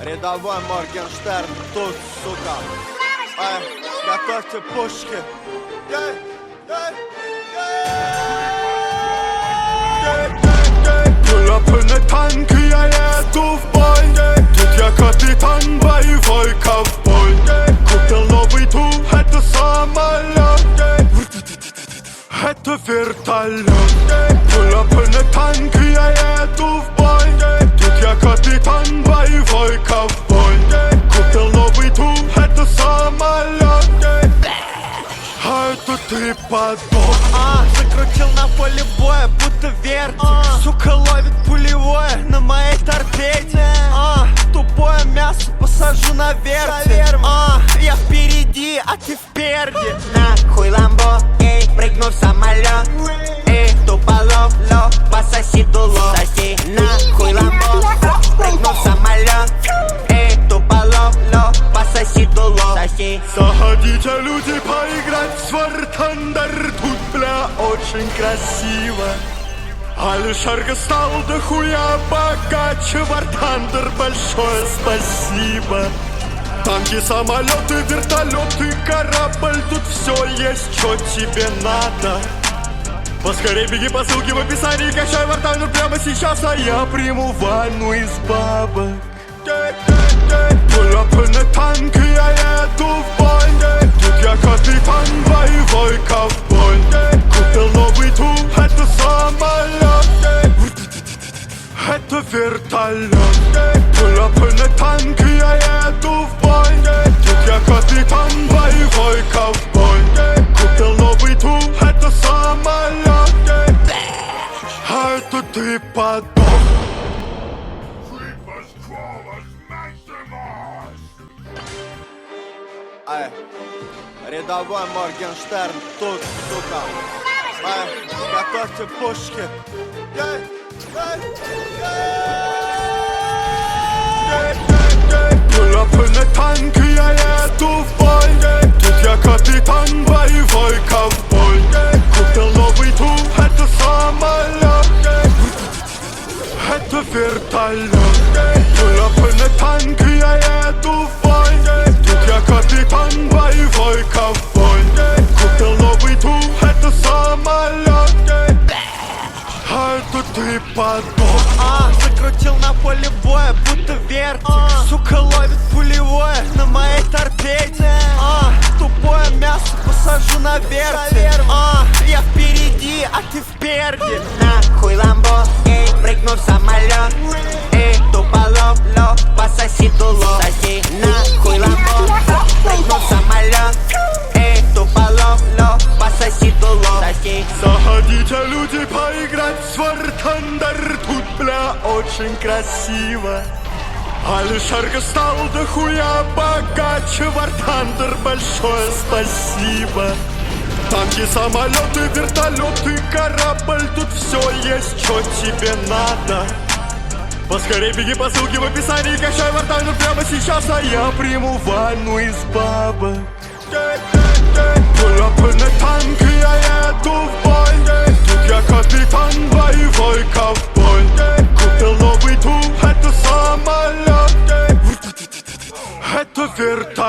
Рядовой Моргенштерн тут, сука. Готовьте пушки. Pull up in a tank, я еду в бой. Тут я капитан, боевой ковбой. Купил новый тур, это самолет, это вертолет. Pull up in a tank, я еду в бой. Тут я капитан, боевой ковбой. Купил новый тур, это самолет, а это ты подох. Закрутил на поле боя, будто вертик. Сука ловит пулевое на моей торпеде. Тупое мясо посажу на вертик. Я впереди, а ты впереди. Нахуй ламбо, эй, прыгну в самолет. Эй, туполов, ло, пососи дуло. Соси, нахуй ламбо, прыгну в самолет. Эй, туполов, ло, пососи дуло. Соси. Заходите, люди, поиграть в War Thunder. Тут, бля, очень красиво. Алишерка стал дохуя богаче. War Thunder, большое спасибо. Танки, самолеты, вертолеты, корабль. Тут все есть, что тебе надо. Поскорей беги по ссылке в описании. Качай War Thunder прямо сейчас, а я приму ванну из бабок. Pull up in a танк, я еду в бой. Тут я капитан, боевой ковбой. Купил новый тур, это самолет, это вертолет. Pull up in a танк, я еду в бой. Тут я капитан, боевой ковбой. Купил новый тур, это самолет, а это ты подох. Рядовой Моргенштерн тут, сука. Готовьте пушки. Pull up in a танк, я еду в бой. Тут я капитан, боевой ковбой. Купил новый тур, это самолет, это вертолет. Pull up in a танк, я еду в бой. Тут я капитан, боевой ковбой. Купил новый тур, это самолет, а это ты подох. Закрутил на поле боя, будто вертик. Сука ловит пулевое на моей торпеде. Тупое мясо посажу на вертик. Я впереди, а ты впереди. Нахуй ламбо, эй, прыгну в самолет. Эй, туполов, ло, пососи дуло. Соси, нахуй ламбо, прыгну в самолет. Эй, туполов, ло, пососи дуло. Соси. Заходите, люди, поиграть в War Thunder. Тут, бля, очень красиво. Алишерка стал дохуя богаче. War Thunder, большое спасибо. Танки, самолеты, вертолеты, корабль. Тут все есть, что тебе надо. Поскорей беги по ссылке в описании. Качай War Thunder прямо сейчас, а я приму ванну из бабок. Pull up in a танк, я еду в бой. Тут я капитан, боевой ковбой. Купил новый тур, это самолет, это вертолет.